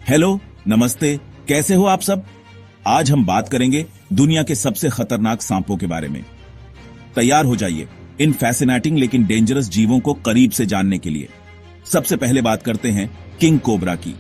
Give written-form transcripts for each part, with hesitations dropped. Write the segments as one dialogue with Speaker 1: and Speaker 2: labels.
Speaker 1: Hello, नमस्ते। कैसे हो आप सब? आज हम बात करेंगे दुनिया के सबसे खतरनाक सांपों के बारे में। तैयार हो जाइए इन फैसिनेटिंग लेकिन डेंजरस जीवों को करीब से जानने के लिए। सबसे पहले बात करते हैं किंग कोबरा की।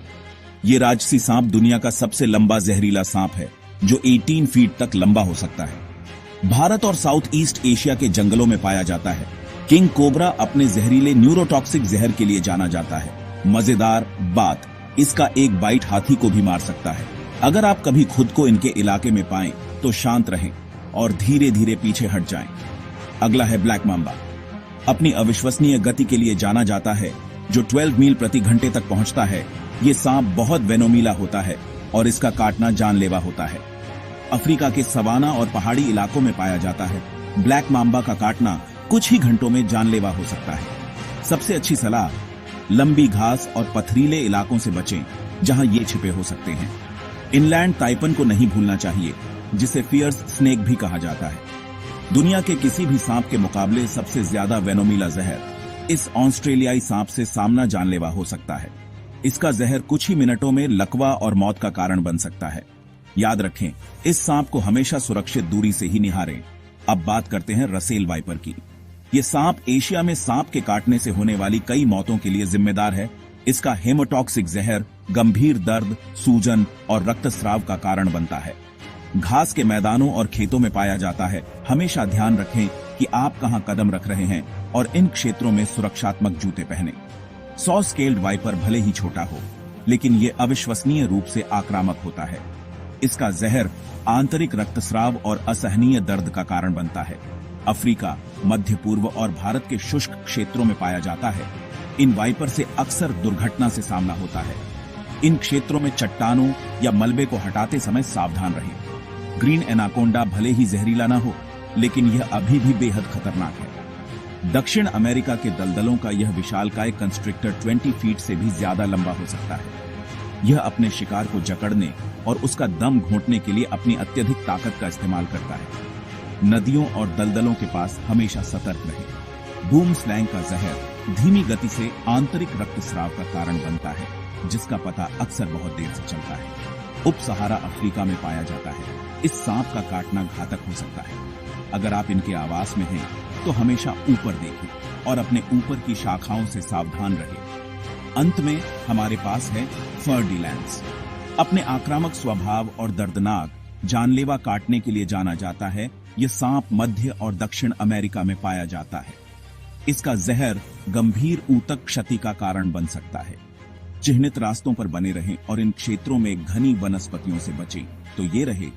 Speaker 1: ये राजसी सांप दुनिया का सबसे लंबा जहरीला सांप है, जो 18 फीट तक लंबा हो सकता है। भारत और साउथ ईस्ट एशिया के जंगलों में पाया जाता है। किंग कोबरा अपने जहरीले न्यूरोटॉक्सिक जहर के लिए जाना जाता है। मजेदार बात, इसका एक बाइट हाथी को भी मार सकता है। अगर आप कभी खुद को इनके इलाके में पाएं तो शांत रहें और धीरे धीरे पीछे हट जाएं। अगला है ब्लैक मांबा। अपनी अविश्वसनीय गति के लिए जाना जाता है, जो 12 मील प्रति घंटे तक पहुंचता है। ये सांप बहुत वेनोमीला होता है और इसका काटना जानलेवा होता है। अफ्रीका के सवाना और पहाड़ी इलाकों में पाया जाता है। ब्लैक मांबा का काटना कुछ ही घंटों में जानलेवा हो सकता है। सबसे अच्छी सलाह, लंबी घास और पथरीले इलाकों से बचें, जहां ये छिपे हो सकते हैं। इनलैंड ताइपन को नहीं भूलना चाहिए, जिसे फियर्स स्नेक भी कहा जाता है। दुनिया के किसी भी सांप के मुकाबले सबसे ज्यादा वेनोमीला जहर इस ऑस्ट्रेलियाई सांप से सामना जानलेवा हो सकता है। इसका जहर कुछ ही मिनटों में लकवा और मौत का कारण बन सकता है। याद रखें, इस सांप को हमेशा सुरक्षित दूरी से ही निहारें। अब बात करते हैं रसेल वाइपर की। ये सांप एशिया में सांप के काटने से होने वाली कई मौतों के लिए जिम्मेदार है। इसका हेमोटॉक्सिक जहर गंभीर दर्द, सूजन और रक्तस्राव का कारण बनता है। घास के मैदानों और खेतों में पाया जाता है। हमेशा ध्यान रखें कि आप कहां कदम रख रहे हैं और इन क्षेत्रों में सुरक्षात्मक जूते पहनें। 100 स्केल्ड वाइपर भले ही छोटा हो, लेकिन ये अविश्वसनीय रूप से आक्रामक होता है। इसका जहर आंतरिक रक्तस्राव और असहनीय दर्द का कारण बनता है। अफ्रीका, मध्य पूर्व और भारत के शुष्क क्षेत्रों में पाया जाता है। इन वाइपर से अक्सर दुर्घटना से सामना होता है। इन क्षेत्रों में चट्टानों या मलबे को हटाते समय सावधान रहें। ग्रीन एनाकोंडा भले ही जहरीला न हो, लेकिन यह अभी भी बेहद खतरनाक है। दक्षिण अमेरिका के दलदलों का यह विशालकाय कंस्ट्रिक्टर 20 फीट से भी ज्यादा लंबा हो सकता है। यह अपने शिकार को जकड़ने और उसका दम घोंटने के लिए अपनी अत्यधिक ताकत का इस्तेमाल करता है। नदियों और दलदलों के पास हमेशा सतर्क रहें। बूम स्लैंग का जहर धीमी गति से आंतरिक रक्तस्राव का कारण बनता है, जिसका पता अक्सर बहुत देर से चलता है। उप सहारा अफ्रीका में पाया जाता है। इस सांप का काटना घातक हो सकता है। अगर आप इनके आवास में हैं, तो हमेशा ऊपर देखें और अपने ऊपर की शाखाओं से सावधान रहें। अंत में हमारे पास है फर्डिलैंड्स। अपने आक्रामक स्वभाव और दर्दनाक जानलेवा काटने के लिए जाना जाता है। यह सांप मध्य और दक्षिण अमेरिका में पाया जाता है। इसका जहर गंभीर ऊतक क्षति का कारण बन सकता है। चिह्नित रास्तों पर बने रहें और इन क्षेत्रों में घनी वनस्पतियों से बचें। तो ये रहे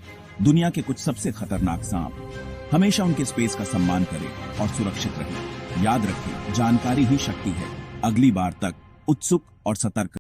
Speaker 1: दुनिया के कुछ सबसे खतरनाक सांप। हमेशा उनके स्पेस का सम्मान करें और सुरक्षित रहें। याद रखें, जानकारी ही शक्ति है। अगली बार तक उत्सुक और सतर्क